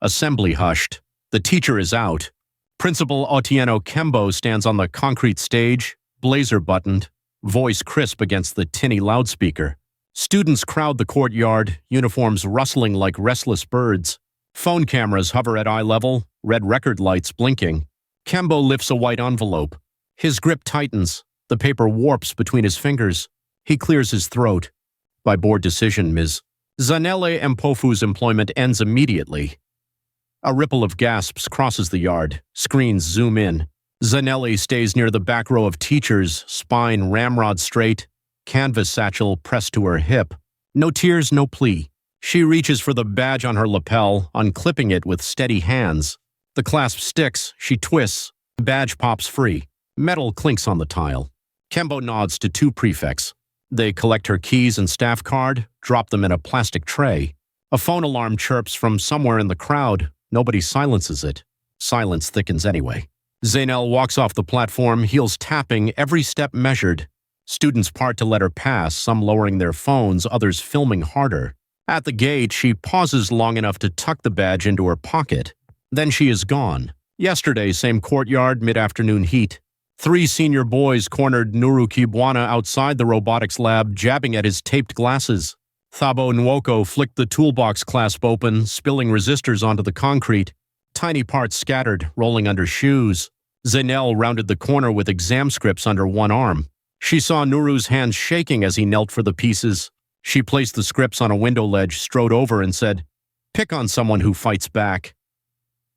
Assembly hushed. The teacher is out. Principal Otieno Kembo stands on the concrete stage, blazer buttoned, voice crisp against the tinny loudspeaker. Students crowd the courtyard, uniforms rustling like restless birds. Phone cameras hover at eye level, red record lights blinking. Kembo lifts a white envelope. His grip tightens. The paper warps between his fingers. He clears his throat. By board decision, Ms. Zanele Mpofu's employment ends immediately. A ripple of gasps crosses the yard. Screens zoom in. Zanelli stays near the back row of teachers, spine ramrod straight, canvas satchel pressed to her hip. No tears, no plea. She reaches for the badge on her lapel, unclipping it with steady hands. The clasp sticks, she twists. Badge pops free. Metal clinks on the tile. Kembo nods to two prefects. They collect her keys and staff card, drop them in a plastic tray. A phone alarm chirps from somewhere in the crowd. Nobody silences it. Silence thickens anyway. Zainel walks off the platform, heels tapping, every step measured. Students part to let her pass, some lowering their phones, others filming harder. At the gate, she pauses long enough to tuck the badge into her pocket. Then she is gone. Yesterday, same courtyard, mid-afternoon heat. 3 senior boys cornered Nuru Kibwana outside the robotics lab, jabbing at his taped glasses. Thabo Nwoko flicked the toolbox clasp open, spilling resistors onto the concrete. Tiny parts scattered, rolling under shoes. Zainel rounded the corner with exam scripts under one arm. She saw Nuru's hands shaking as he knelt for the pieces. She placed the scripts on a window ledge, strode over and said, "Pick on someone who fights back."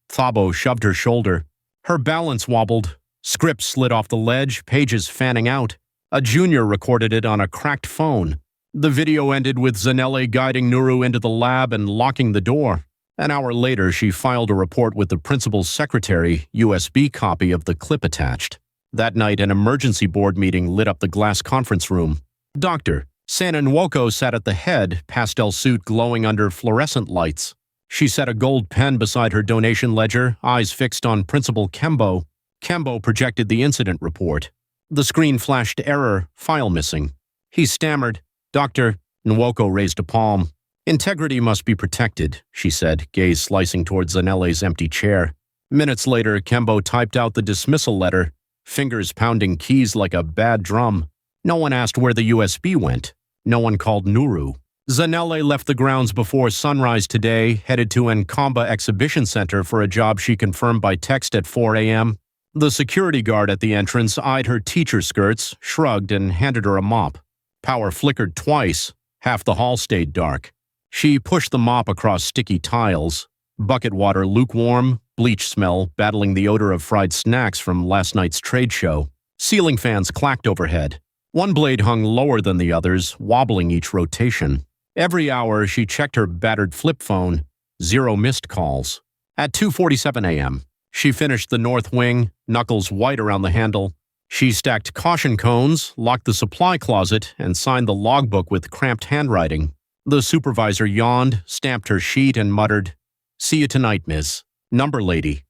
Thabo shoved her shoulder. Her balance wobbled. Scripts slid off the ledge, pages fanning out. A junior recorded it on a cracked phone. The video ended with Zanele guiding Nuru into the lab and locking the door. An hour later, she filed a report with the principal's secretary, USB copy of the clip attached. That night, an emergency board meeting lit up the glass conference room. Dr. Sana Nwoko sat at the head, pastel suit glowing under fluorescent lights. She set a gold pen beside her donation ledger, eyes fixed on Principal Kembo. Kembo projected the incident report. The screen flashed error, file missing. He stammered. "Dr." Nwoko raised a palm. "Integrity must be protected," she said, gaze slicing towards Zanele's empty chair. Minutes later, Kembo typed out the dismissal letter, fingers pounding keys like a bad drum. No one asked where the USB went. No one called Nuru. Zanele left the grounds before sunrise today, headed to Nkamba Exhibition Center for a job she confirmed by text at 4 a.m. The security guard at the entrance eyed her teacher skirts, shrugged, and handed her a mop. Power flickered twice. Half the hall stayed dark. She pushed the mop across sticky tiles. Bucket water lukewarm, bleach smell battling the odor of fried snacks from last night's trade show. Ceiling fans clacked overhead. One blade hung lower than the others, wobbling each rotation. Every hour, she checked her battered flip phone. 0 missed calls. At 2:47 a.m., she finished the north wing, knuckles white around the handle. She stacked caution cones, locked the supply closet, and signed the logbook with cramped handwriting. The supervisor yawned, stamped her sheet, and muttered, "See you tonight, miss. Number lady."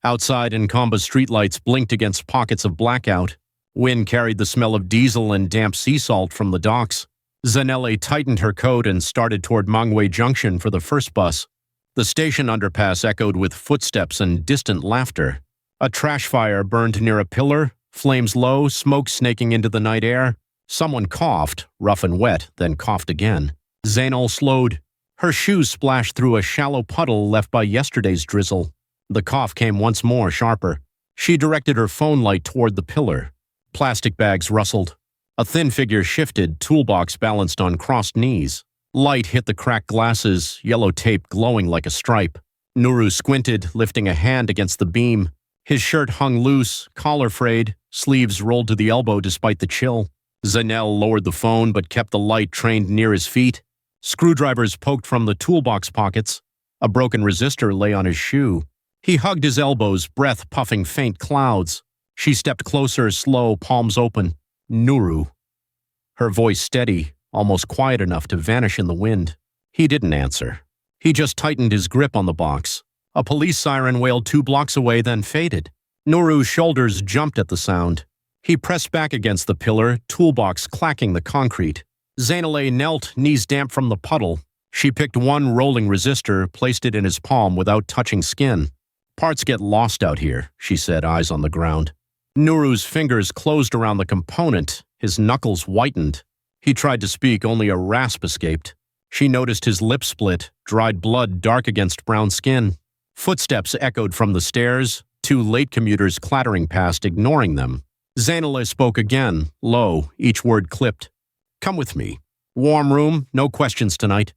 Outside, Nkamba's streetlights blinked against pockets of blackout. Wind carried the smell of diesel and damp sea salt from the docks. Zanele tightened her coat and started toward Mangwe Junction for the first bus. The station underpass echoed with footsteps and distant laughter. A trash fire burned near a pillar, flames low, smoke snaking into the night air. Someone coughed, rough and wet, then coughed again. Zainal slowed. Her shoes splashed through a shallow puddle left by yesterday's drizzle. The cough came once more, sharper. She directed her phone light toward the pillar. Plastic bags rustled. A thin figure shifted, toolbox balanced on crossed knees. Light hit the cracked glasses, yellow tape glowing like a stripe. Nuru squinted, lifting a hand against the beam. His shirt hung loose, collar frayed, sleeves rolled to the elbow despite the chill. Zainel lowered the phone but kept the light trained near his feet. Screwdrivers poked from the toolbox pockets. A broken resistor lay on his shoe. He hugged his elbows, breath puffing faint clouds. She stepped closer, slow, palms open. "Nuru." Her voice steady, almost quiet enough to vanish in the wind. He didn't answer. He just tightened his grip on the box. A police siren wailed 2 blocks away, then faded. Nuru's shoulders jumped at the sound. He pressed back against the pillar, toolbox clacking the concrete. Zainale knelt, knees damp from the puddle. She picked one rolling resistor, placed it in his palm without touching skin. "Parts get lost out here," she said, eyes on the ground. Nuru's fingers closed around the component, his knuckles whitened. He tried to speak, only a rasp escaped. She noticed his lip split, dried blood dark against brown skin. Footsteps echoed from the stairs, two late commuters clattering past, ignoring them. Zainaleh spoke again, low, each word clipped. "Come with me. Warm room, no questions tonight."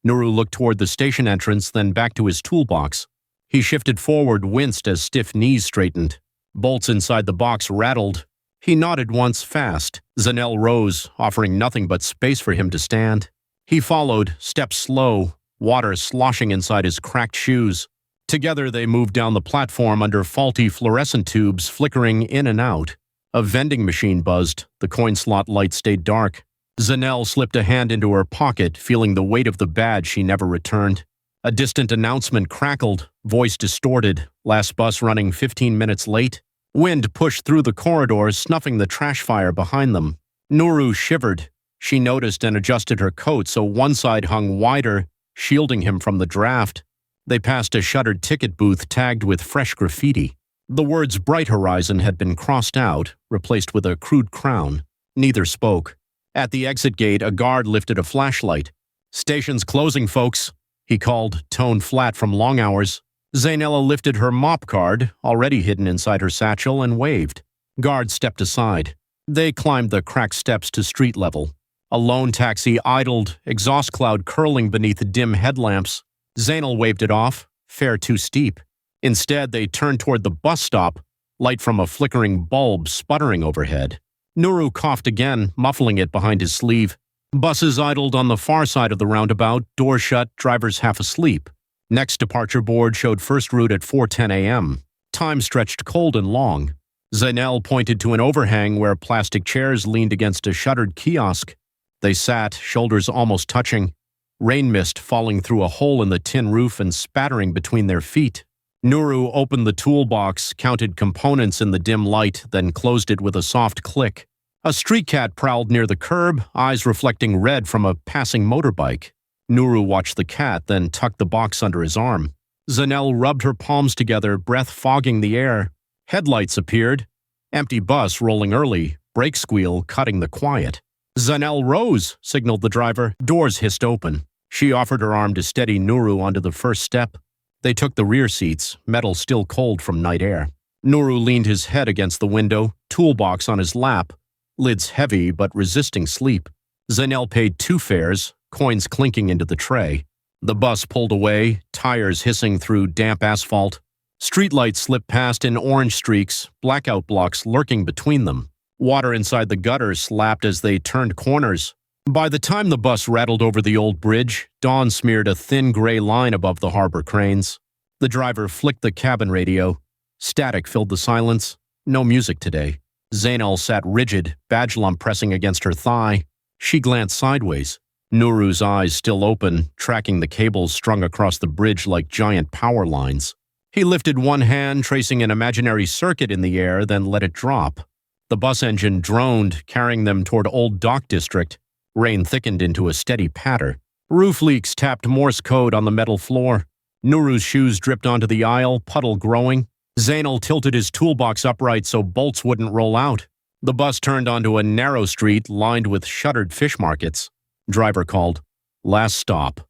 Nuru looked toward the station entrance, then back to his toolbox. He shifted forward, winced as stiff knees straightened. Bolts inside the box rattled. He nodded once, fast. Zainaleh rose, offering nothing but space for him to stand. He followed, steps slow, water sloshing inside his cracked shoes. Together they moved down the platform under faulty fluorescent tubes flickering in and out. A vending machine buzzed. The coin slot light stayed dark. Zainaleh slipped a hand into her pocket, feeling the weight of the badge she never returned. A distant announcement crackled, voice distorted, last bus running 15 minutes late. Wind pushed through the corridor, snuffing the trash fire behind them. Nuru shivered. She noticed and adjusted her coat so one side hung wider, shielding him from the draft. They passed a shuttered ticket booth tagged with fresh graffiti. The words "Bright Horizon" had been crossed out, replaced with a crude crown. Neither spoke. At the exit gate, a guard lifted a flashlight. "Station's closing, folks," he called, tone flat from long hours. Zainaleh lifted her mop card, already hidden inside her satchel, and waved. Guard stepped aside. They climbed the cracked steps to street level. A lone taxi idled, exhaust cloud curling beneath dim headlamps. Zainaleh waved it off, fare too steep. Instead, they turned toward the bus stop, light from a flickering bulb sputtering overhead. Nuru coughed again, muffling it behind his sleeve. Buses idled on the far side of the roundabout, doors shut, drivers half asleep. Next departure board showed first route at 4:10 a.m. Time stretched cold and long. Zainaleh pointed to an overhang where plastic chairs leaned against a shuttered kiosk. They sat, shoulders almost touching. Rain mist falling through a hole in the tin roof and spattering between their feet. Nuru opened the toolbox, counted components in the dim light, then closed it with a soft click. A street cat prowled near the curb, eyes reflecting red from a passing motorbike. Nuru watched the cat, then tucked the box under his arm. Zainaleh rubbed her palms together, breath fogging the air. Headlights appeared. Empty bus rolling early, brake squeal cutting the quiet. "Zainaleh rose," signaled the driver. Doors hissed open. She offered her arm to steady Nuru onto the first step. They took the rear seats, metal still cold from night air. Nuru leaned his head against the window, toolbox on his lap, lids heavy but resisting sleep. Zainaleh paid 2 fares, coins clinking into the tray. The bus pulled away, tires hissing through damp asphalt. Streetlights slipped past in orange streaks, blackout blocks lurking between them. Water inside the gutter slapped as they turned corners. By the time the bus rattled over the old bridge, dawn smeared a thin gray line above the harbor cranes. The driver flicked the cabin radio. Static filled the silence. No music today. Zainaleh sat rigid, badge lump pressing against her thigh. She glanced sideways. Nuru's eyes still open, tracking the cables strung across the bridge like giant power lines. He lifted one hand, tracing an imaginary circuit in the air, then let it drop. The bus engine droned, carrying them toward Old Dock District. Rain thickened into a steady patter. Roof leaks tapped Morse code on the metal floor. Nuru's shoes dripped onto the aisle, puddle growing. Zainaleh tilted his toolbox upright so bolts wouldn't roll out. The bus turned onto a narrow street lined with shuttered fish markets. Driver called, "Last stop."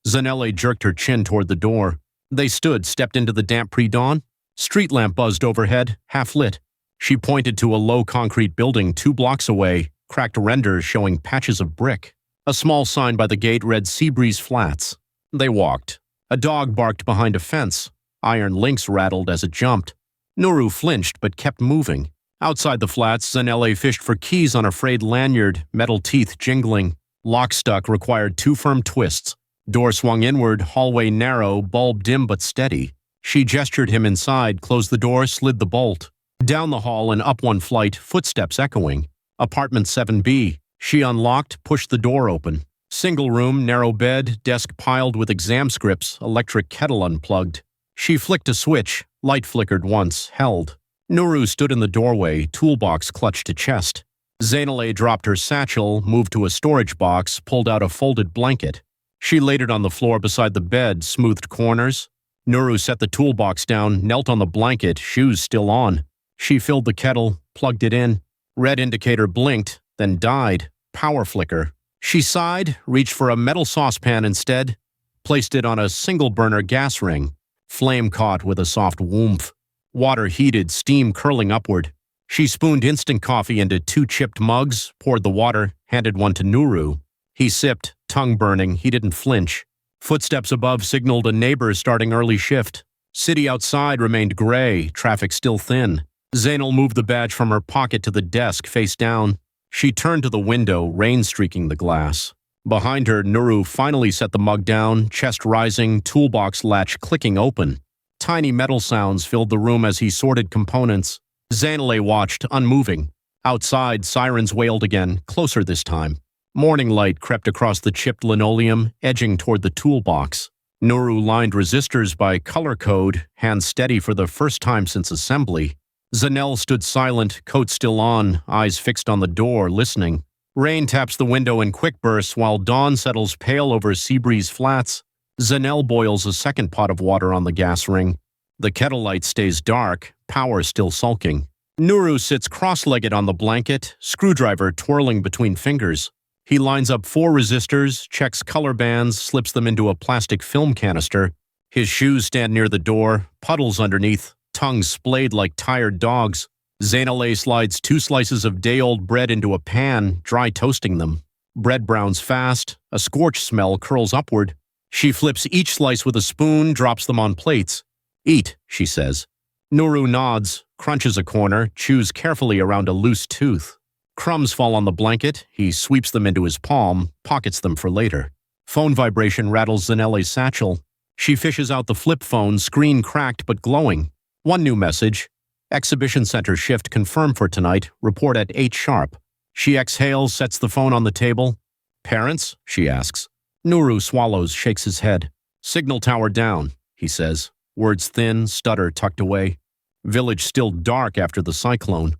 Zainaleh jerked her chin toward the door. They stood, stepped into the damp pre-dawn. Street lamp buzzed overhead, half lit. She pointed to a low concrete building 2 blocks away, cracked renders showing patches of brick. A small sign by the gate read Seabreeze Flats. They walked. A dog barked behind a fence. Iron links rattled as it jumped. Nuru flinched but kept moving. Outside the flats, Zainaleh fished for keys on a frayed lanyard, metal teeth jingling. Lock stuck required 2 firm twists. Door swung inward, hallway narrow, bulb dim but steady. She gestured him inside, closed the door, slid the bolt. Down the hall and up one flight, footsteps echoing. Apartment 7B. She unlocked, pushed the door open. Single room, narrow bed, desk piled with exam scripts, electric kettle unplugged. She flicked a switch, light flickered once, held. Nuru stood in the doorway, toolbox clutched to chest. Zainale dropped her satchel, moved to a storage box, pulled out a folded blanket. She laid it on the floor beside the bed, smoothed corners. Nuru set the toolbox down, knelt on the blanket, shoes still on. She filled the kettle, plugged it in. Red indicator blinked, then died. Power flicker. She sighed, reached for a metal saucepan instead, placed it on a single-burner gas ring. Flame caught with a soft whoomph. Water heated, steam curling upward. She spooned instant coffee into 2 chipped mugs, poured the water, handed one to Nuru. He sipped, tongue burning. He didn't flinch. Footsteps above signaled a neighbor starting early shift. City outside remained gray, traffic still thin. Zainal moved the badge from her pocket to the desk, face down. She turned to the window, rain streaking the glass. Behind her, Nuru finally set the mug down, chest rising, toolbox latch clicking open. Tiny metal sounds filled the room as he sorted components. Zainale watched, unmoving. Outside, sirens wailed again, closer this time. Morning light crept across the chipped linoleum, edging toward the toolbox. Nuru lined resistors by color code, hands steady for the first time since assembly. Zanel stood silent, coat still on, eyes fixed on the door, listening. Rain taps the window in quick bursts while dawn settles pale over Seabreeze Flats. Zanel boils a second pot of water on the gas ring. The kettle light stays dark, power still sulking. Nuru sits cross-legged on the blanket, screwdriver twirling between fingers. He lines up 4 resistors, checks color bands, slips them into a plastic film canister. His shoes stand near the door, puddles underneath, tongues splayed like tired dogs. Zainale slides 2 slices of day-old bread into a pan, dry toasting them. Bread browns fast, a scorch smell curls upward. She flips each slice with a spoon, drops them on plates. "Eat," she says. Nuru nods, crunches a corner, chews carefully around a loose tooth. Crumbs fall on the blanket. He sweeps them into his palm, pockets them for later. Phone vibration rattles Zanelle's satchel. She fishes out the flip phone, screen cracked but glowing. One new message. Exhibition Center shift confirmed for tonight. Report at 8 sharp. She exhales, sets the phone on the table. "Parents?" she asks. Nuru swallows, shakes his head. "Signal tower down," he says. Words thin, stutter tucked away. Village still dark after the cyclone.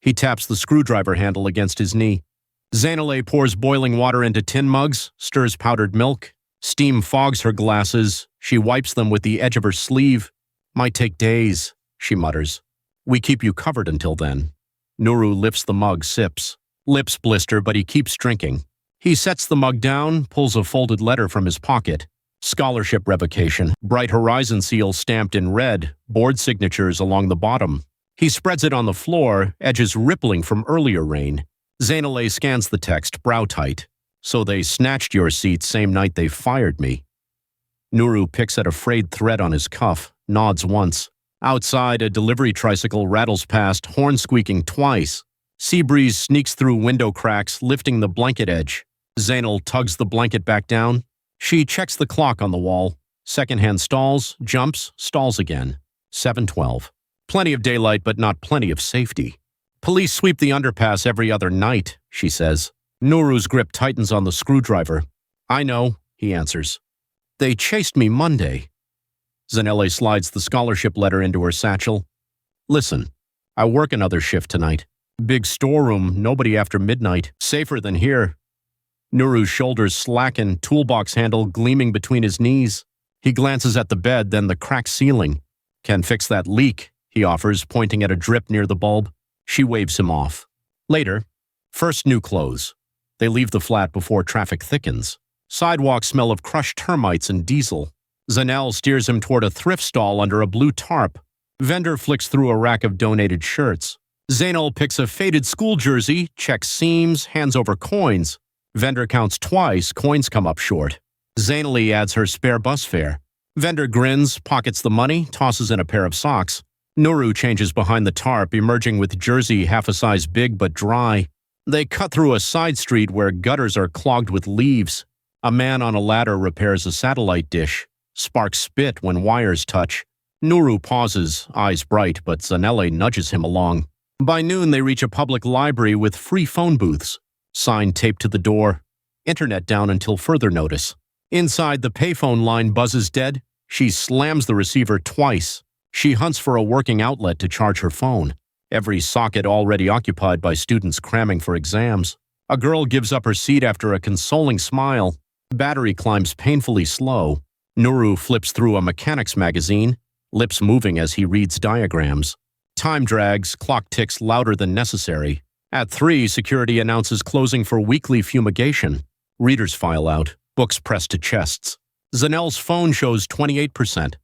He taps the screwdriver handle against his knee. Zainale pours boiling water into tin mugs, stirs powdered milk. Steam fogs her glasses. She wipes them with the edge of her sleeve. "Might take days," she mutters. "We keep you covered until then." Nuru lifts the mug, sips. Lips blister, but he keeps drinking. He sets the mug down, pulls a folded letter from his pocket. Scholarship revocation, Bright Horizon seal stamped in red, board signatures along the bottom. He spreads it on the floor, edges rippling from earlier rain. Zainale scans the text, brow tight. "So they snatched your seat same night they fired me." Nuru picks at a frayed thread on his cuff, nods once. Outside, a delivery tricycle rattles past, horn squeaking twice. Seabreeze sneaks through window cracks, lifting the blanket edge. Zainal tugs the blanket back down. She checks the clock on the wall. Secondhand stalls, jumps, stalls again. 7:12. Plenty of daylight, but not plenty of safety. "Police sweep the underpass every other night," she says. Nuru's grip tightens on the screwdriver. "I know," he answers. "They chased me Monday." Zanelli slides the scholarship letter into her satchel. "Listen, I work another shift tonight. Big storeroom, nobody after midnight. Safer than here." Nuru's shoulders slacken, toolbox handle gleaming between his knees. He glances at the bed, then the cracked ceiling. "Can fix that leak," he offers, pointing at a drip near the bulb. She waves him off. Later, first new clothes. They leave the flat before traffic thickens. Sidewalks smell of crushed termites and diesel. Zanel steers him toward a thrift stall under a blue tarp. Vendor flicks through a rack of donated shirts. Zainal picks a faded school jersey, checks seams, hands over coins. Vendor counts twice, coins come up short. Zainali adds her spare bus fare. Vendor grins, pockets the money, tosses in a pair of socks. Nuru changes behind the tarp, emerging with jersey half a size big but dry. They cut through a side street where gutters are clogged with leaves. A man on a ladder repairs a satellite dish. Sparks spit when wires touch. Nuru pauses, eyes bright, but Zanelle nudges him along. By noon, they reach a public library with free phone booths. Sign taped to the door. Internet down until further notice. Inside, the payphone line buzzes dead. She slams the receiver twice. She hunts for a working outlet to charge her phone. every socket already occupied by students cramming for exams. A girl gives up her seat after a consoling smile. Battery climbs painfully slow. Nuru flips through a mechanics magazine, lips moving as he reads diagrams. Time drags, clock ticks louder than necessary. At 3, security announces closing for weekly fumigation. Readers file out, books pressed to chests. Zanelle's phone shows 28%.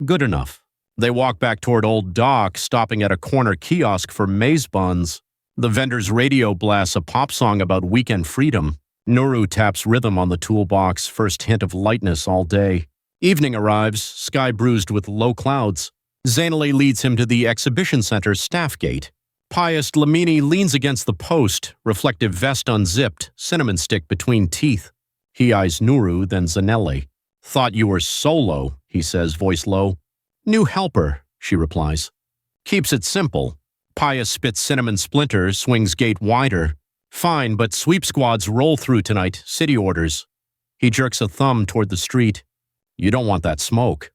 Good enough. They walk back toward Old Doc, stopping at a corner kiosk for maize buns. The vendor's radio blasts a pop song about weekend freedom. Nuru taps rhythm on the toolbox, first hint of lightness all day. Evening arrives, sky bruised with low clouds. Zainale leads him to the exhibition center staff gate. Pius Lamini leans against the post, reflective vest unzipped, cinnamon stick between teeth. He eyes Nuru, then Zanele. "Thought you were solo," he says, voice low. "New helper," she replies. Keeps it simple. Pius spits cinnamon splinter, swings gate wider. "Fine, but sweep squads roll through tonight, city orders." He jerks a thumb toward the street. "You don't want that smoke."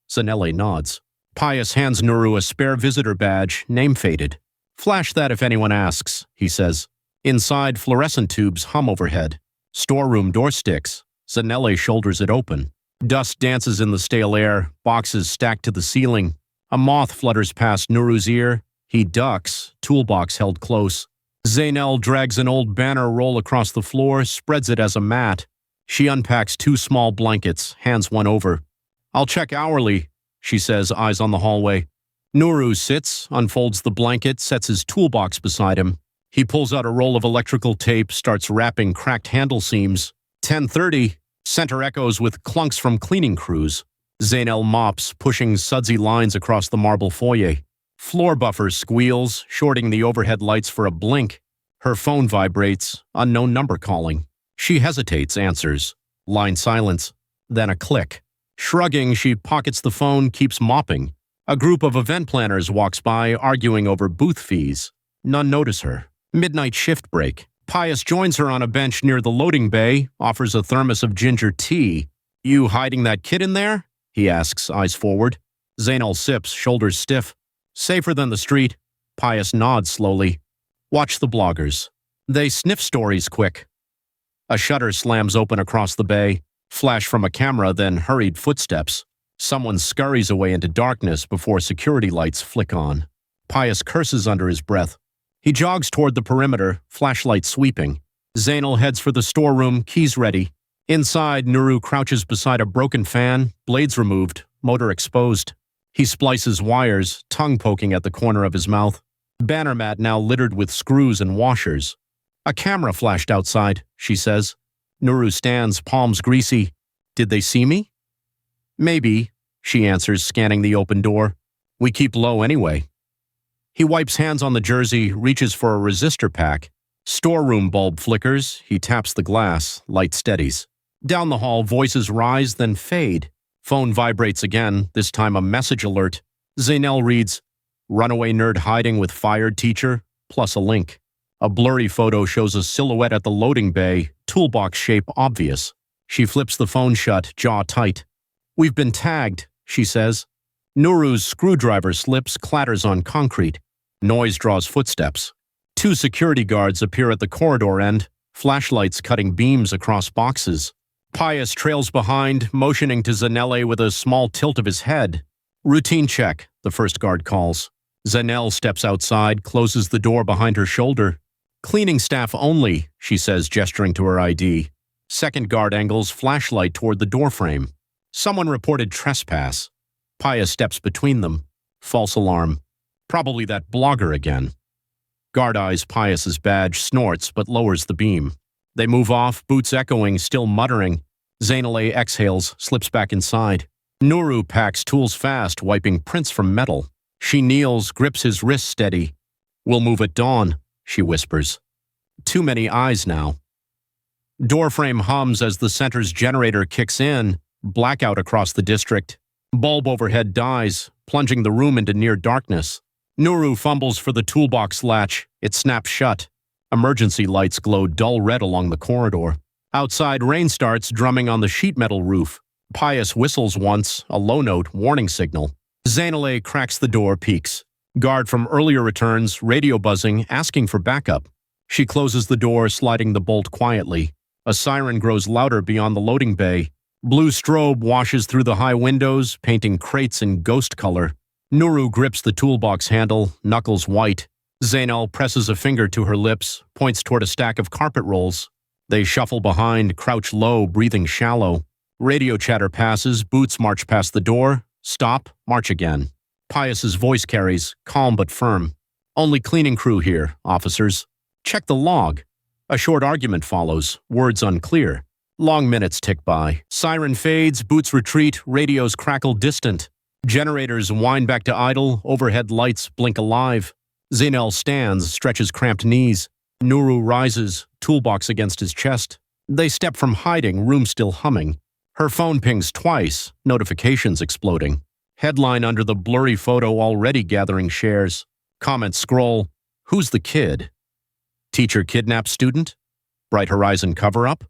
Zanele nods. Pius hands Nuru a spare visitor badge, name faded. "Flash that if anyone asks," he says. Inside, fluorescent tubes hum overhead. Storeroom door sticks. Zanele shoulders it open. Dust dances in the stale air, boxes stacked to the ceiling. A moth flutters past Nuru's ear. He ducks, toolbox held close. Zainel drags an old banner roll across the floor, spreads it as a mat. She unpacks 2 small blankets, hands one over. "I'll check hourly," she says, eyes on the hallway. Nuru sits, unfolds the blanket, sets his toolbox beside him. He pulls out a roll of electrical tape, starts wrapping cracked handle seams. 10:30, center echoes with clunks from cleaning crews. Zainel mops, pushing sudsy lines across the marble foyer. Floor buffer squeals, shorting the overhead lights for a blink. Her phone vibrates, unknown number calling. She hesitates, answers. Line silence. Then a click. Shrugging, she pockets the phone, keeps mopping. A group of event planners walks by, arguing over booth fees. None notice her. Midnight shift break. Pius joins her on a bench near the loading bay, offers a thermos of ginger tea. "You hiding that kid in there?" he asks, eyes forward. Zainal sips, shoulders stiff. "Safer than the street." Pius nods slowly. "Watch the bloggers. They sniff stories quick." A shutter slams open across the bay. Flash from a camera, then hurried footsteps. Someone scurries away into darkness before security lights flick on. Pius curses under his breath. He jogs toward the perimeter, flashlight sweeping. Zainal heads for the storeroom, keys ready. Inside, Nuru crouches beside a broken fan, blades removed, motor exposed. He splices wires, tongue poking at the corner of his mouth. Banner mat now littered with screws and washers. "A camera flashed outside," she says. Nuru stands, palms greasy. "Did they see me?" "Maybe," she answers, scanning the open door. "We keep low anyway." He wipes hands on the jersey, reaches for a resistor pack. Storeroom bulb flickers. He taps the glass, light steadies. Down the hall, voices rise, then fade. Phone vibrates again, this time a message alert. Zainel reads, "Runaway nerd hiding with fired teacher," plus a link. A blurry photo shows a silhouette at the loading bay, toolbox shape obvious. She flips the phone shut, jaw tight. "We've been tagged," she says. Nuru's screwdriver slips, clatters on concrete. Noise draws footsteps. 2 security guards appear at the corridor end, flashlights cutting beams across boxes. Pius trails behind, motioning to Zanele with a small tilt of his head. "Routine check," the first guard calls. Zanelle steps outside, closes the door behind her shoulder. "Cleaning staff only," she says, gesturing to her ID. Second guard angles flashlight toward the doorframe. Someone reported trespass. Pius steps between them. False alarm. Probably that blogger again. Guard eyes Pius's badge, snorts, but lowers the beam. They move off, boots echoing, still muttering. Zainale exhales, slips back inside. Nuru packs tools fast, wiping prints from metal. She kneels, grips his wrist steady. "We'll move at dawn," she whispers. Too many eyes now. Doorframe hums as the center's generator kicks in. Blackout across the district. Bulb overhead dies, plunging the room into near darkness. Nuru fumbles for the toolbox latch. It snaps shut. Emergency lights glow dull red along the corridor. Outside, rain starts, drumming on the sheet metal roof. Pius whistles once, a low note, warning signal. Zainale cracks the door, peeks. Guard from earlier returns, radio buzzing, asking for backup. She closes the door, sliding the bolt quietly. A siren grows louder beyond the loading bay. Blue strobe washes through the high windows, painting crates in ghost color. Nuru grips the toolbox handle, knuckles white. Zainal presses a finger to her lips, points toward a stack of carpet rolls. They shuffle behind, crouch low, breathing shallow. Radio chatter passes, boots march past the door. Stop, march again. Pius's voice carries, calm but firm. Only cleaning crew here, officers. Check the log. A short argument follows, words unclear. Long minutes tick by. Siren fades, boots retreat, radios crackle distant. Generators wind back to idle, overhead lights blink alive. Zainal stands, stretches cramped knees. Nuru rises, toolbox against his chest. They step from hiding, room still humming. Her phone pings twice, notifications exploding. Headline under the blurry photo already gathering shares. Comments scroll. Who's the kid? Teacher kidnaps student? Bright Horizon cover-up?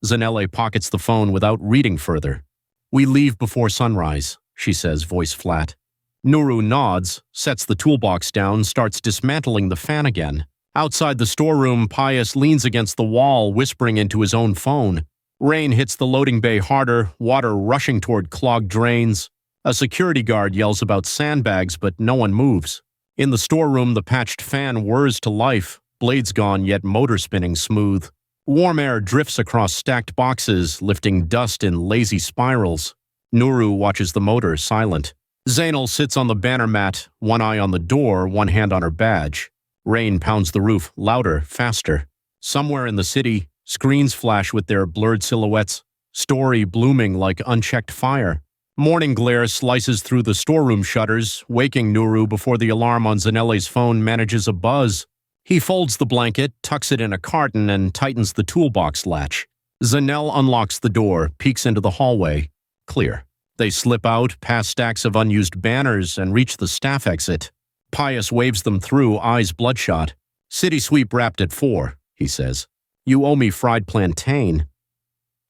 Zanelle pockets the phone without reading further. We leave before sunrise, she says, voice flat. Nuru nods, sets the toolbox down, starts dismantling the fan again. Outside the storeroom, Pius leans against the wall, whispering into his own phone. Rain hits the loading bay harder, water rushing toward clogged drains. A security guard yells about sandbags, but no one moves. In the storeroom, the patched fan whirs to life, blades gone yet motor spinning smooth. Warm air drifts across stacked boxes, lifting dust in lazy spirals. Nuru watches the motor, silent. Zainal sits on the banner mat, one eye on the door, one hand on her badge. Rain pounds the roof, louder, faster. Somewhere in the city, screens flash with their blurred silhouettes, story blooming like unchecked fire. Morning glare slices through the storeroom shutters, waking Nuru before the alarm on Zanelle's phone manages a buzz. He folds the blanket, tucks it in a carton, and tightens the toolbox latch. Zanelle unlocks the door, peeks into the hallway. Clear. They slip out, past stacks of unused banners, and reach the staff exit. Pius waves them through, eyes bloodshot. City sweep wrapped at 4, he says. You owe me fried plantain.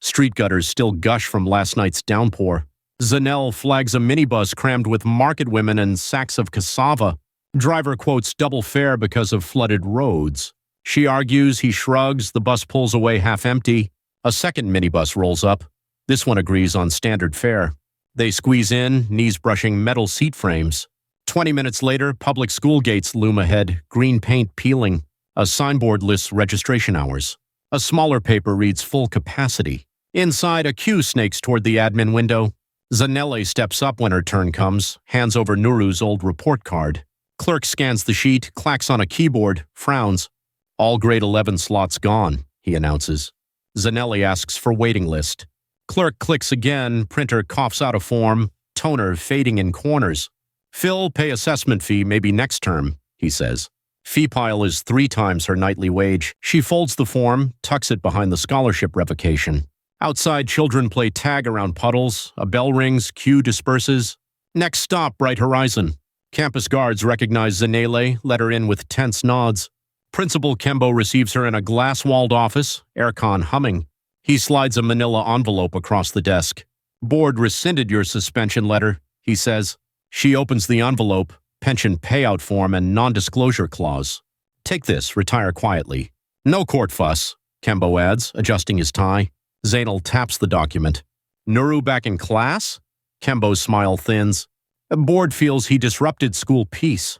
Street gutters still gush from last night's downpour. Zanelle flags a minibus crammed with market women and sacks of cassava. Driver quotes double fare because of flooded roads. She argues, he shrugs, the bus pulls away half empty. A second minibus rolls up. This one agrees on standard fare. They squeeze in, knees brushing metal seat frames. 20 minutes later, public school gates loom ahead, green paint peeling. A signboard lists registration hours. A smaller paper reads full capacity. Inside, a queue snakes toward the admin window. Zanelle steps up when her turn comes, hands over Nuru's old report card. Clerk scans the sheet, clacks on a keyboard, frowns. All grade 11 slots gone, he announces. Zanelle asks for waiting list. Clerk clicks again, printer coughs out a form, toner fading in corners. Fill, pay assessment fee maybe next term, he says. Fee pile is 3 times her nightly wage. She folds the form, tucks it behind the scholarship revocation. Outside, children play tag around puddles. A bell rings, queue disperses. Next stop, Bright Horizon. Campus guards recognize Zanelle, let her in with tense nods. Principal Kembo receives her in a glass-walled office, aircon humming. He slides a manila envelope across the desk. Board rescinded your suspension letter, he says. She opens the envelope, pension payout form and non-disclosure clause. Take this, retire quietly. No court fuss, Kembo adds, adjusting his tie. Zainal taps the document. Nuru back in class? Kembo's smile thins. Board feels he disrupted school peace.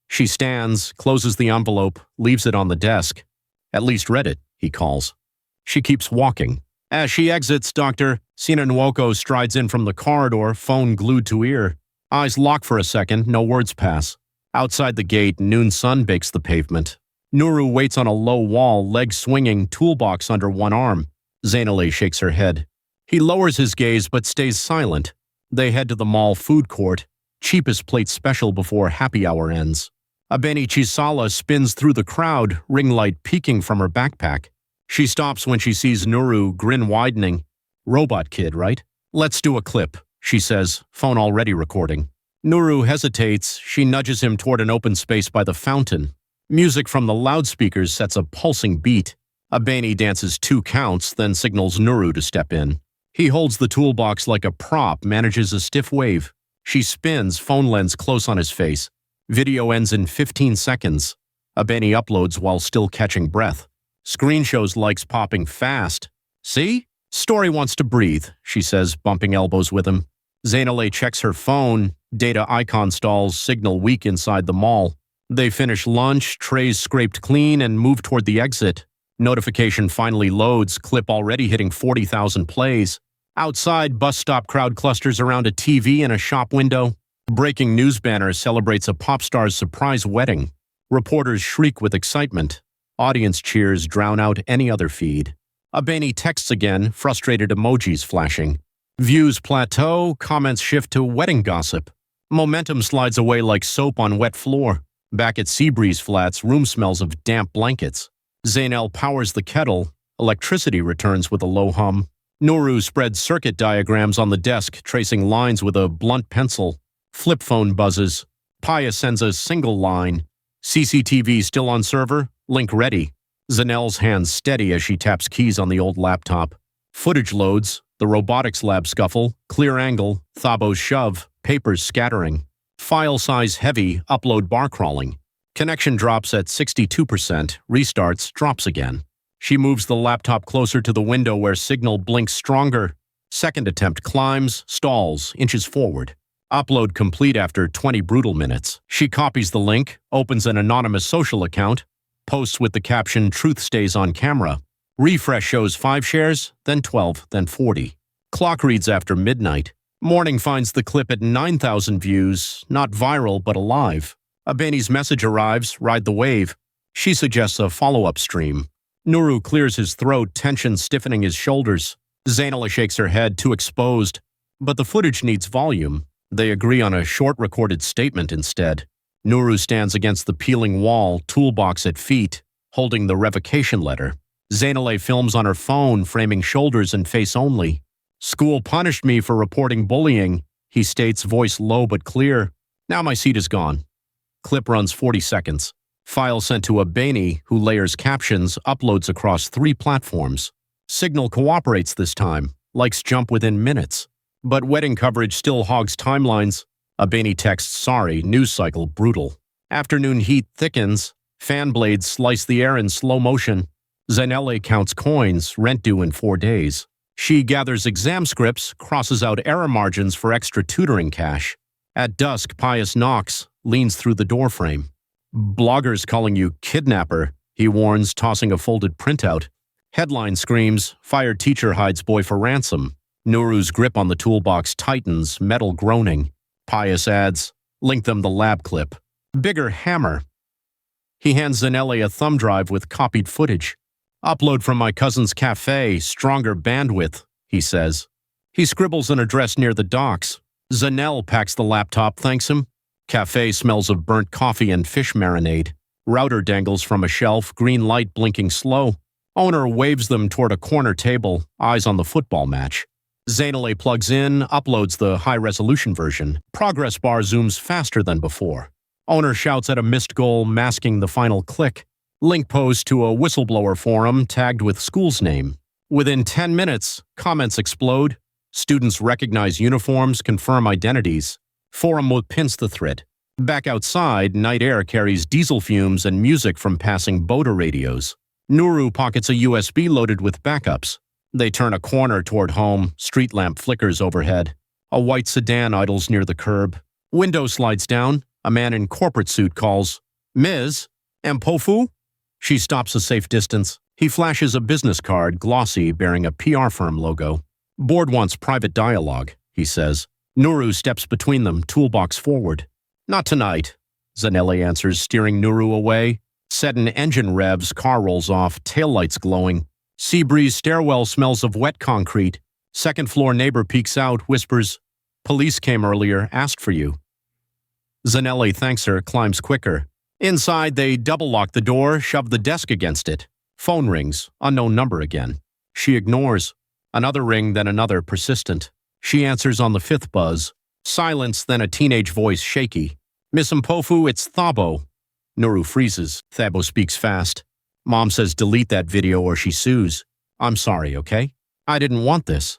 She stands, closes the envelope, leaves it on the desk. At least read it, he calls. She keeps walking. As she exits, Dr. Sina Nwoko strides in from the corridor, phone glued to ear. Eyes lock for a second, no words pass. Outside the gate, noon sun bakes the pavement. Nuru waits on a low wall, legs swinging, toolbox under one arm. Zainale shakes her head. He lowers his gaze but stays silent. They head to the mall food court, cheapest plate special before happy hour ends. Abeni Chisala spins through the crowd, ring light peeking from her backpack. She stops when she sees Nuru, grin widening. Robot kid, right? Let's do a clip, she says, phone already recording. Nuru hesitates. She nudges him toward an open space by the fountain. Music from the loudspeakers sets a pulsing beat. Abeni dances 2 counts, then signals Nuru to step in. He holds the toolbox like a prop, manages a stiff wave. She spins, phone lens close on his face. Video ends in 15 seconds. Abeni uploads while still catching breath. Screen shows likes popping fast. See? Story wants to breathe, she says, bumping elbows with him. Zainale checks her phone. Data icon stalls, signal weak inside the mall. They finish lunch, trays scraped clean, and move toward the exit. Notification finally loads, clip already hitting 40,000 plays. Outside, bus stop crowd clusters around a TV in a shop window. Breaking news banner celebrates a pop star's surprise wedding. Reporters shriek with excitement. Audience cheers drown out any other feed. Abeni texts again, frustrated emojis flashing. Views plateau, comments shift to wedding gossip. Momentum slides away like soap on wet floor. Back at Seabreeze Flats, room smells of damp blankets. Zainal powers the kettle. Electricity returns with a low hum. Nuru spreads circuit diagrams on the desk, tracing lines with a blunt pencil. Flip phone buzzes. Paya sends a single line. CCTV still on server? Link ready. Zanelle's hands steady as she taps keys on the old laptop. Footage loads. The robotics lab scuffle. Clear angle. Thabo's shove. Papers scattering. File size heavy. Upload bar crawling. Connection drops at 62%. Restarts. Drops again. She moves the laptop closer to the window where signal blinks stronger. Second attempt climbs, stalls, inches forward. Upload complete after 20 brutal minutes. She copies the link, opens an anonymous social account, posts with the caption, "Truth stays on camera." Refresh shows 5 shares, then 12, then 40. Clock reads after midnight. Morning finds the clip at 9,000 views, not viral but alive. Abeni's message arrives, ride the wave. She suggests a follow-up stream. Nuru clears his throat, tension stiffening his shoulders. Zainala shakes her head, too exposed. But the footage needs volume. They agree on a short recorded statement instead. Nuru stands against the peeling wall, toolbox at feet, holding the revocation letter. Zainale films on her phone, framing shoulders and face only. "School punished me for reporting bullying," he states, voice low but clear. "Now my seat is gone." Clip runs 40 seconds. File sent to Abeni, who layers captions, uploads across 3 platforms. Signal cooperates this time. Likes jump within minutes. But wedding coverage still hogs timelines. Abeni texts sorry, news cycle brutal. Afternoon heat thickens. Fan blades slice the air in slow motion. Zainale counts coins, rent due in 4 days. She gathers exam scripts, crosses out error margins for extra tutoring cash. At dusk, Pius knocks, leans through the doorframe. "Bloggers calling you kidnapper," he warns, tossing a folded printout. Headline screams, "Fired teacher hides boy for ransom." Nuru's grip on the toolbox tightens, metal groaning. Pius adds, "Link them the lab clip." "Bigger hammer." He hands Zanelli a thumb drive with copied footage. "Upload from my cousin's cafe, stronger bandwidth," he says. He scribbles an address near the docks. Zanel packs the laptop, thanks him. Cafe smells of burnt coffee and fish marinade. Router dangles from a shelf, green light blinking slow. Owner waves them toward a corner table, eyes on the football match. Zainale plugs in, uploads the high-resolution version. Progress bar zooms faster than before. Owner shouts at a missed goal, masking the final click. Link post to a whistleblower forum tagged with school's name. Within 10 minutes, comments explode. Students recognize uniforms, confirm identities. Forum mode pins the thread. Back outside, night air carries diesel fumes and music from passing Boda radios. Nuru pockets a USB loaded with backups. They turn a corner toward home, street lamp flickers overhead. A white sedan idles near the curb. Window slides down. A man in corporate suit calls, "Ms. Mpofu?" She stops a safe distance. He flashes a business card, glossy, bearing a PR firm logo. "Board wants private dialogue," he says. Nuru steps between them, toolbox forward. "Not tonight," Zanelli answers, steering Nuru away. Sudden engine revs, car rolls off, taillights glowing. Seabreeze stairwell smells of wet concrete. Second floor neighbor peeks out, whispers, "Police came earlier, asked for you." Zanelli thanks her, climbs quicker. Inside, they double-lock the door, shove the desk against it. Phone rings, unknown number again. She ignores. Another ring, then another, persistent. She answers on the 5th buzz. Silence, then a teenage voice, shaky. "Miss Mpofu, it's Thabo." Nuru freezes. Thabo speaks fast. "Mom says delete that video or she sues. I'm sorry, okay? I didn't want this."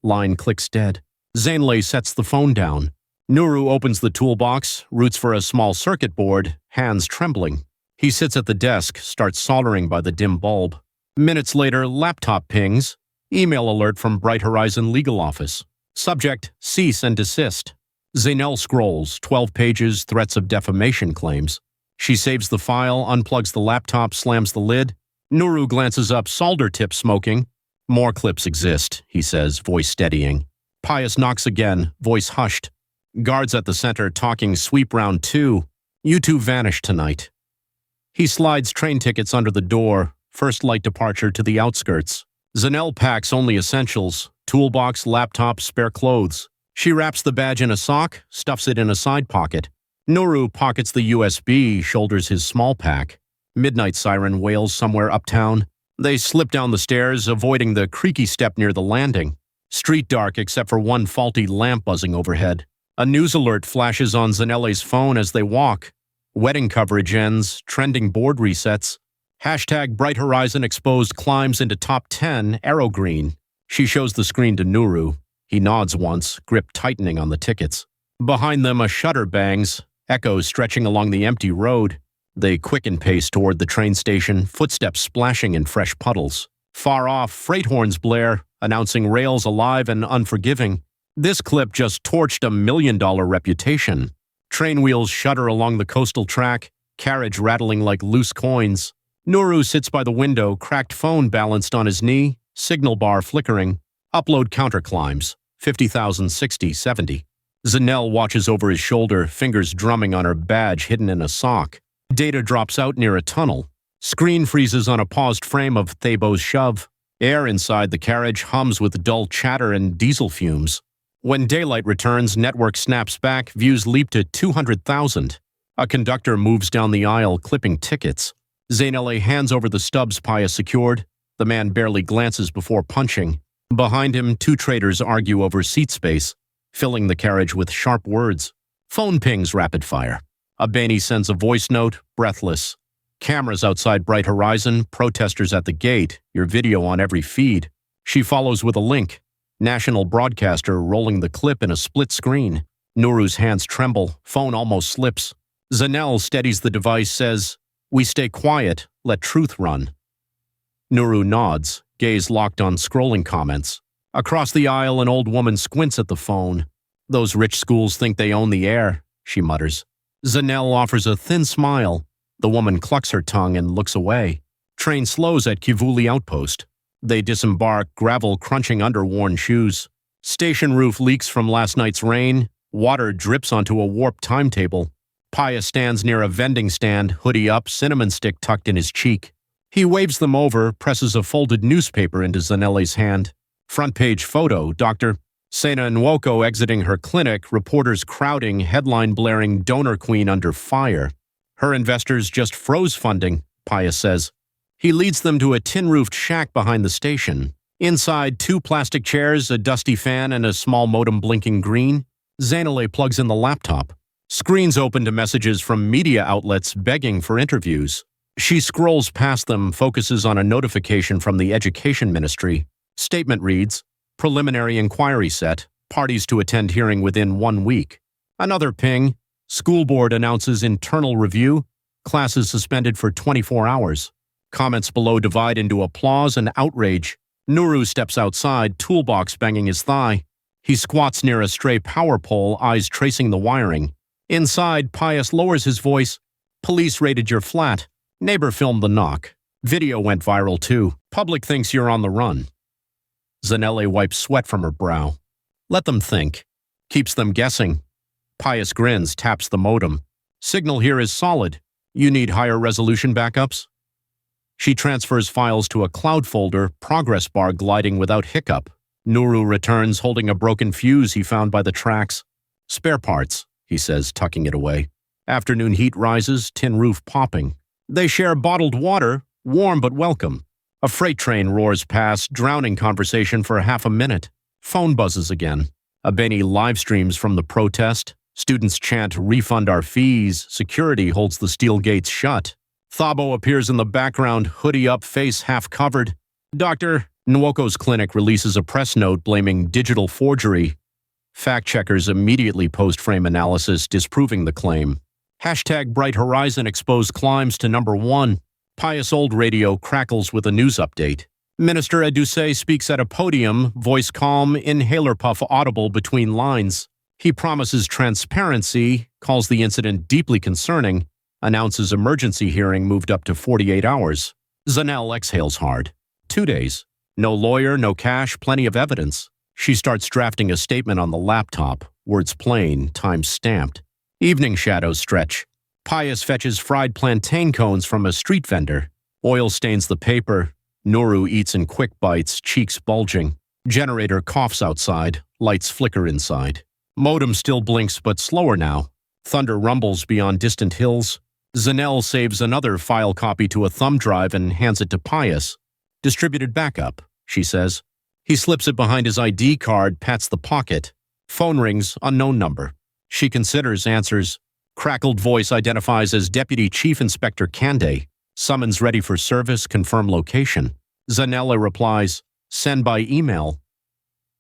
Line clicks dead. Zainale sets the phone down. Nuru opens the toolbox, roots for a small circuit board, hands trembling. He sits at the desk, starts soldering by the dim bulb. Minutes later, laptop pings. Email alert from Bright Horizon legal office. Subject, cease and desist. Zainel scrolls, 12 pages, threats of defamation claims. She saves the file, unplugs the laptop, slams the lid. Nuru glances up, solder tip smoking. More clips exist, he says, voice steadying. Pius knocks again, voice hushed. Guards at the center talking sweep round 2. You two vanish tonight. He slides train tickets under the door, first light departure to the outskirts. Zainel packs only essentials, toolbox, laptop, spare clothes. She wraps the badge in a sock, stuffs it in a side pocket. Nuru pockets the USB, shoulders his small pack. Midnight siren wails somewhere uptown. They slip down the stairs, avoiding the creaky step near the landing. Street dark except for one faulty lamp buzzing overhead. A news alert flashes on Zanelle's phone as they walk. Wedding coverage ends, trending board resets. Hashtag Bright Horizon exposed climbs into top 10, arrow green. She shows the screen to Nuru. He nods once, grip tightening on the tickets. Behind them, a shutter bangs, echoes stretching along the empty road. They quicken pace toward the train station, footsteps splashing in fresh puddles. Far off, freight horns blare, announcing rails alive and unforgiving. This clip just torched a $1 million reputation. Train wheels shudder along the coastal track, carriage rattling like loose coins. Nuru sits by the window, cracked phone balanced on his knee, signal bar flickering. Upload counter climbs, 50,000, 60, 70. Zainel watches over his shoulder, fingers drumming on her badge hidden in a sock. Data drops out near a tunnel. Screen freezes on a paused frame of Thabo's shove. Air inside the carriage hums with dull chatter and diesel fumes. When daylight returns, network snaps back, views leap to 200,000. A conductor moves down the aisle, clipping tickets. Zainel hands over the stubs Pius secured. The man barely glances before punching. Behind him, 2 traders argue over seat space, filling the carriage with sharp words. Phone pings rapid fire. Abeni sends a voice note, breathless. Cameras outside Bright Horizon, protesters at the gate, your video on every feed. She follows with a link. National broadcaster rolling the clip in a split screen. Nuru's hands tremble, phone almost slips. Zainel steadies the device, says, "We stay quiet, let truth run." Nuru nods, gaze locked on scrolling comments. Across the aisle, an old woman squints at the phone. "Those rich schools think they own the air," she mutters. Zainel offers a thin smile. The woman clucks her tongue and looks away. Train slows at Kivuli outpost. They disembark, gravel crunching under worn shoes. Station roof leaks from last night's rain. Water drips onto a warped timetable. Pius stands near a vending stand, hoodie up, cinnamon stick tucked in his cheek. He waves them over, presses a folded newspaper into Zanelle's hand. Front page photo, Dr. Sena Nwoko exiting her clinic, reporters crowding, headline blaring, donor queen under fire. Her investors just froze funding, Pius says. He leads them to a tin-roofed shack behind the station. Inside, 2 plastic chairs, a dusty fan, and a small modem blinking green. Zainel plugs in the laptop. Screens open to messages from media outlets begging for interviews. She scrolls past them, focuses on a notification from the Education Ministry. Statement reads, "Preliminary inquiry set. Parties to attend hearing within 1 week." Another ping. School board announces internal review. Classes suspended for 24 hours. Comments below divide into applause and outrage. Nuru steps outside, toolbox banging his thigh. He squats near a stray power pole, eyes tracing the wiring. Inside, Pius lowers his voice. "Police raided your flat. Neighbor filmed the knock. Video went viral too. Public thinks you're on the run." Zanelle wipes sweat from her brow. "Let them think." Keeps them guessing. Pius grins, taps the modem. "Signal here is solid. You need higher resolution backups?" She transfers files to a cloud folder, progress bar gliding without hiccup. Nuru returns holding a broken fuse he found by the tracks. "Spare parts," he says, tucking it away. Afternoon heat rises, tin roof popping. They share bottled water, warm but welcome. A freight train roars past, drowning conversation for half a minute. Phone buzzes again. Abeni live streams from the protest. Students chant, "Refund our fees." Security holds the steel gates shut. Thabo appears in the background, hoodie up, face half covered. Dr. Nwoko's clinic releases a press note blaming digital forgery. Fact-checkers immediately post frame analysis disproving the claim. Hashtag Bright Horizon exposed climbs to #1. Pious old radio crackles with a news update. Minister Edusei speaks at a podium, voice calm, inhaler puff audible between lines. He promises transparency, calls the incident deeply concerning, announces emergency hearing moved up to 48 hours. Zanel exhales hard. 2 days. No lawyer, no cash, plenty of evidence. She starts drafting a statement on the laptop, words plain, time stamped. Evening shadows stretch. Pius fetches fried plantain cones from a street vendor. Oil stains the paper. Nuru eats in quick bites, cheeks bulging. Generator coughs outside, lights flicker inside. Modem still blinks but slower now. Thunder rumbles beyond distant hills. Zanel saves another file copy to a thumb drive and hands it to Pius. Distributed backup, she says. He slips it behind his ID card, pats the pocket. Phone rings, unknown number. She considers, answers. Crackled voice identifies as Deputy Chief Inspector Kande. Summons ready for service, confirm location. Zanella replies, send by email.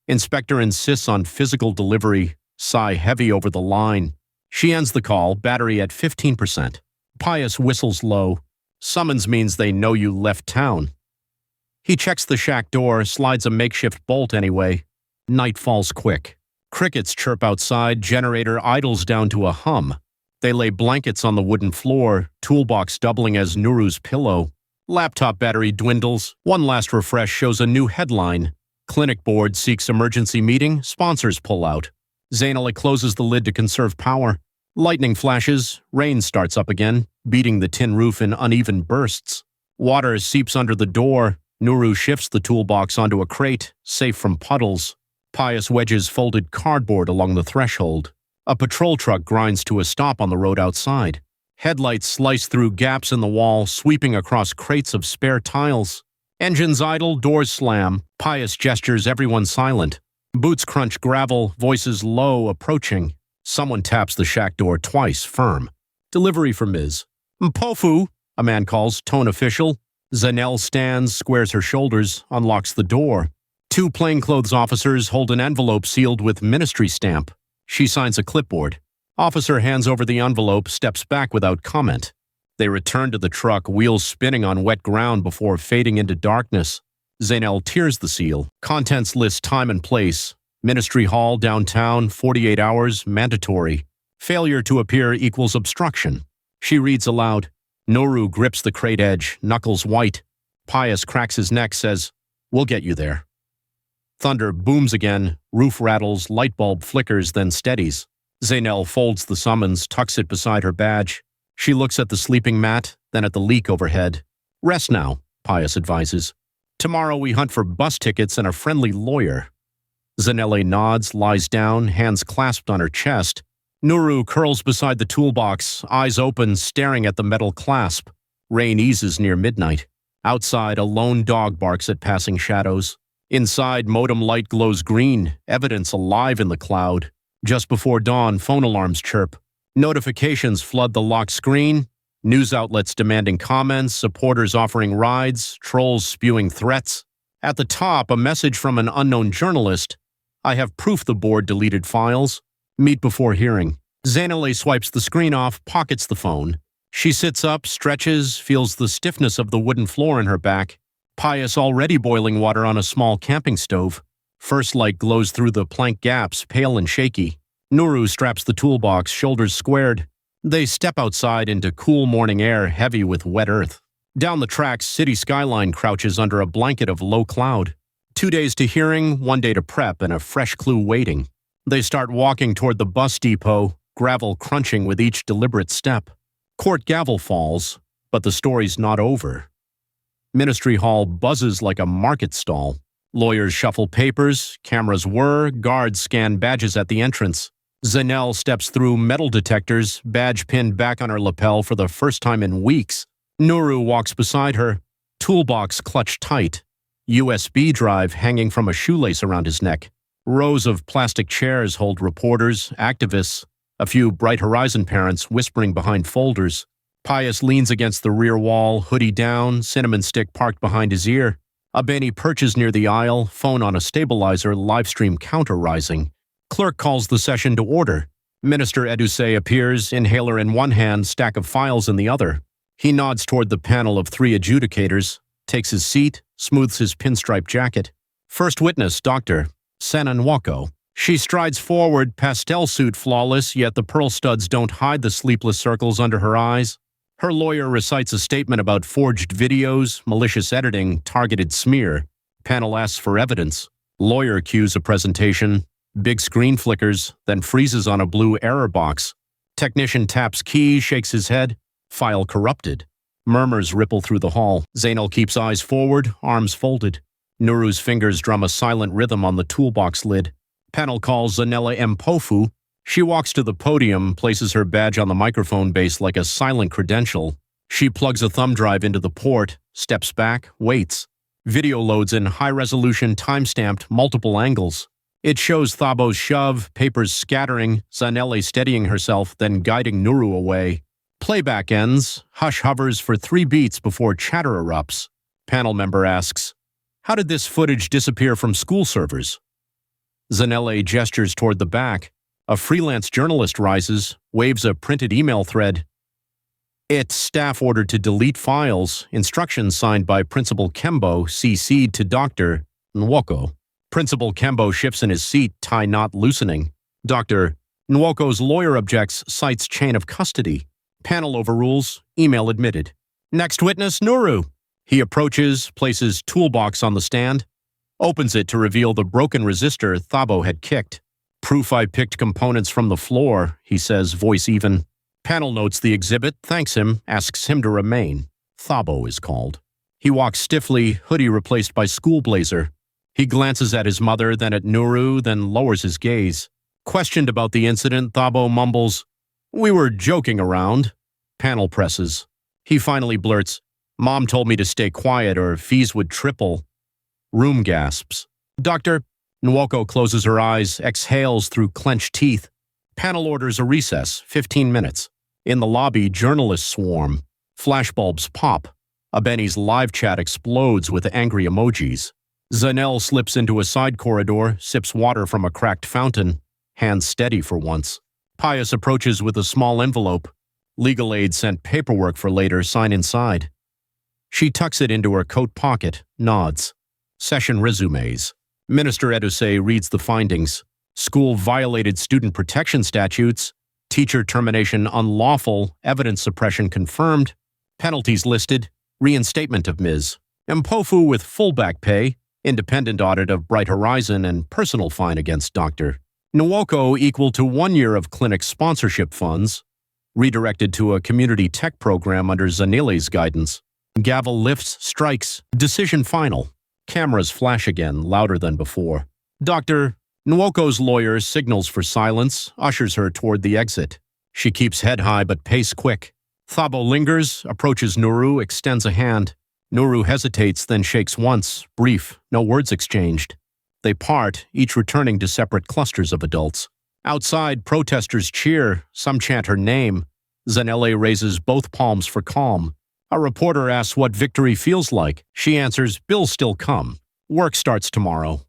Inspector insists on physical delivery, sigh heavy over the line. She ends the call, battery at 15%. Pius whistles low. Summons means they know you left town. He checks the shack door, slides a makeshift bolt anyway. Night falls quick. Crickets chirp outside, generator idles down to a hum. They lay blankets on the wooden floor, toolbox doubling as Nuru's pillow. Laptop battery dwindles. One last refresh shows a new headline. Clinic board seeks emergency meeting, sponsors pull out. Zainali closes the lid to conserve power. Lightning flashes, rain starts up again, beating the tin roof in uneven bursts. Water seeps under the door. Nuru shifts the toolbox onto a crate, safe from puddles. Pius wedges folded cardboard along the threshold. A patrol truck grinds to a stop on the road outside. Headlights slice through gaps in the wall, sweeping across crates of spare tiles. Engines idle, doors slam. Pius gestures, everyone silent. Boots crunch gravel, voices low, approaching. Someone taps the shack door twice, firm. Delivery for Ms. Mpofu, a man calls, tone official. Zanel stands, squares her shoulders, unlocks the door. 2 plainclothes officers hold an envelope sealed with ministry stamp. She signs a clipboard. Officer hands over the envelope, steps back without comment. They return to the truck, wheels spinning on wet ground before fading into darkness. Zainel tears the seal. Contents list time and place. Ministry Hall, downtown, 48 hours, mandatory. Failure to appear equals obstruction. She reads aloud. Nuru grips the crate edge, knuckles white. Pius cracks his neck, says, we'll get you there. Thunder booms again, roof rattles, light bulb flickers, then steadies. Zainel folds the summons, tucks it beside her badge. She looks at the sleeping mat, then at the leak overhead. Rest now, Pius advises. Tomorrow we hunt for bus tickets and a friendly lawyer. Zanelle nods, lies down, hands clasped on her chest. Nuru curls beside the toolbox, eyes open, staring at the metal clasp. Rain eases near midnight. Outside, a lone dog barks at passing shadows. Inside, modem light glows green, evidence alive in the cloud. Just before dawn, phone alarms chirp. Notifications flood the locked screen. News outlets demanding comments, supporters offering rides, trolls spewing threats. At the top, a message from an unknown journalist. I have proof the board deleted files. Meet before hearing. Zainale swipes the screen off, pockets the phone. She sits up, stretches, feels the stiffness of the wooden floor in her back. Pius already boiling water on a small camping stove. First light glows through the plank gaps, pale and shaky. Nuru straps the toolbox, shoulders squared. They step outside into cool morning air, heavy with wet earth. Down the tracks, city skyline crouches under a blanket of low cloud. 2 days to hearing, 1 day to prep, and a fresh clue waiting. They start walking toward the bus depot, gravel crunching with each deliberate step. Court gavel falls, but the story's not over. Ministry Hall buzzes like a market stall. Lawyers shuffle papers, cameras whir, guards scan badges at the entrance. Zanel steps through metal detectors, badge pinned back on her lapel for the first time in weeks. Nuru walks beside her, toolbox clutched tight, USB drive hanging from a shoelace around his neck. Rows of plastic chairs hold reporters, activists, a few Bright Horizon parents whispering behind folders. Pius leans against the rear wall, hoodie down, cinnamon stick parked behind his ear. Abeni perches near the aisle, phone on a stabilizer, live stream counter rising. Clerk calls the session to order. Minister Edusei appears, inhaler in one hand, stack of files in the other. He nods toward the panel of 3 adjudicators, takes his seat, smooths his pinstripe jacket. First witness, Dr. Sana Nwoko. She strides forward, pastel suit flawless, yet the pearl studs don't hide the sleepless circles under her eyes. Her lawyer recites a statement about forged videos, malicious editing, targeted smear. Panel asks for evidence. Lawyer cues a presentation. Big screen flickers, then freezes on a blue error box. Technician taps key, shakes his head. File corrupted. Murmurs ripple through the hall. Zainal keeps eyes forward, arms folded. Nuru's fingers drum a silent rhythm on the toolbox lid. Panel calls Zanella Mpofu. She walks to the podium, places her badge on the microphone base like a silent credential. She plugs a thumb drive into the port, steps back, waits. Video loads in high-resolution, time-stamped, multiple angles. It shows Thabo's shove, papers scattering, Zanella steadying herself, then guiding Nuru away. Playback ends. Hush hovers for 3 beats before chatter erupts. Panel member asks, "How did this footage disappear from school servers?" Zanella gestures toward the back. A freelance journalist rises, waves a printed email thread. It's staff ordered to delete files, instructions signed by Principal Kembo CC'd to Dr. Nwoko. Principal Kembo shifts in his seat, tie knot loosening. Dr. Nwoko's lawyer objects, cites chain of custody. Panel overrules, email admitted. Next witness, Nuru. He approaches, places toolbox on the stand, opens it to reveal the broken resistor Thabo had kicked. Proof I picked components from the floor, he says, voice even. Panel notes the exhibit, thanks him, asks him to remain. Thabo is called. He walks stiffly, hoodie replaced by school blazer. He glances at his mother, then at Nuru, then lowers his gaze. Questioned about the incident, Thabo mumbles, "We were joking around." Panel presses. He finally blurts, "Mom told me to stay quiet or fees would triple." Room gasps. Dr. Nwoko closes her eyes, exhales through clenched teeth. Panel orders a recess, 15 minutes. In the lobby, journalists swarm. Flashbulbs pop. Abeni's live chat explodes with angry emojis. Zanel slips into a side corridor, sips water from a cracked fountain, hands steady for once. Pius approaches with a small envelope. Legal aid sent paperwork for later, sign inside. She tucks it into her coat pocket, nods. Session resumes. Minister Edusei reads the findings. School violated student protection statutes. Teacher termination unlawful. Evidence suppression confirmed. Penalties listed. Reinstatement of Ms. Mpofu with full back pay. Independent audit of Bright Horizon and personal fine against Dr. Nwoko equal to 1 year of clinic sponsorship funds. Redirected to a community tech program under Zanile's guidance. Gavel lifts, strikes. Decision final. Cameras flash again, louder than before. Dr. Nwoko's lawyer signals for silence, ushers her toward the exit. She keeps head high but pace quick. Thabo lingers, approaches Nuru, extends a hand. Nuru hesitates, then shakes once, brief, no words exchanged. They part, each returning to separate clusters of adults. Outside, protesters cheer, some chant her name. Zanelle raises both palms for calm. A reporter asks what victory feels like. She answers, bills still come. Work starts tomorrow.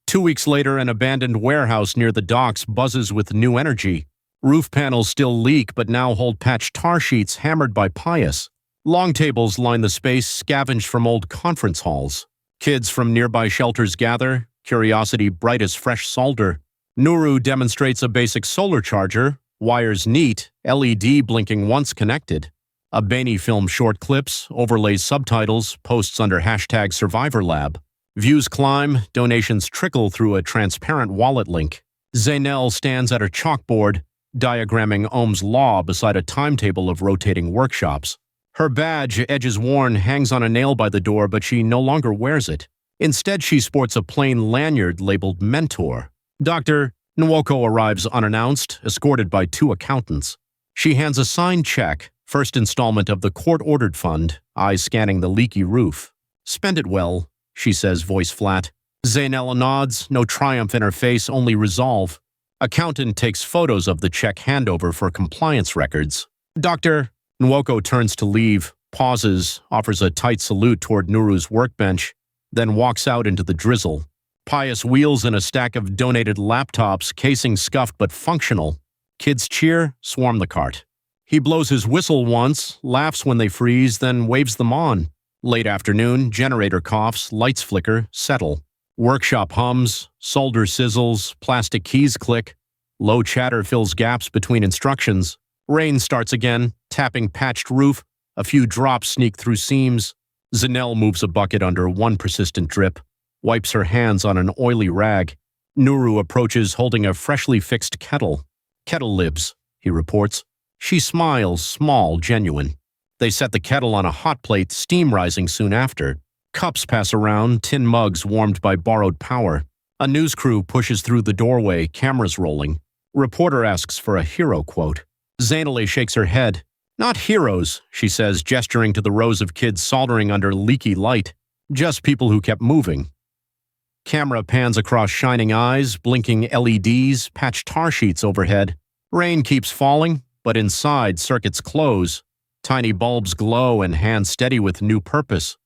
2 weeks later, an abandoned warehouse near the docks buzzes with new energy. Roof panels still leak, but now hold patched tar sheets hammered by Pius. Long tables line the space, scavenged from old conference halls. Kids from nearby shelters gather, curiosity bright as fresh solder. Nuru demonstrates a basic solar charger, wires neat, LED blinking once connected. Abeni films short clips, overlays subtitles, posts under hashtag #SurvivorLab. Views climb, donations trickle through a transparent wallet link. Zainel stands at her chalkboard, diagramming Ohm's law beside a timetable of rotating workshops. Her badge, edges worn, hangs on a nail by the door, but she no longer wears it. Instead, she sports a plain lanyard labeled Mentor. Dr. Nwoko arrives unannounced, escorted by 2 accountants. She hands a signed check, first installment of the court-ordered fund, eyes scanning the leaky roof. "Spend it well," she says, voice flat. Zainella nods, no triumph in her face, only resolve. Accountant takes photos of the check handover for compliance records. Dr. Nwoko turns to leave, pauses, offers a tight salute toward Nuru's workbench, then walks out into the drizzle. Pious wheels in a stack of donated laptops, casing scuffed but functional. Kids cheer, swarm the cart. He blows his whistle once, laughs when they freeze, then waves them on. Late afternoon, generator coughs, lights flicker, settle. Workshop hums, solder sizzles, plastic keys click. Low chatter fills gaps between instructions. Rain starts again, tapping patched roof. A few drops sneak through seams. Zanelle moves a bucket under one persistent drip, wipes her hands on an oily rag. Nuru approaches holding a freshly fixed kettle. Kettle libs, he reports. She smiles, small, genuine. They set the kettle on a hot plate, steam rising soon after. Cups pass around, tin mugs warmed by borrowed power. A news crew pushes through the doorway, cameras rolling. Reporter asks for a hero quote. Zainale shakes her head. Not heroes, she says, gesturing to the rows of kids soldering under leaky light. Just people who kept moving. Camera pans across shining eyes, blinking LEDs, patched tar sheets overhead. Rain keeps falling, but inside circuits close. Tiny bulbs glow and hands steady with new purpose.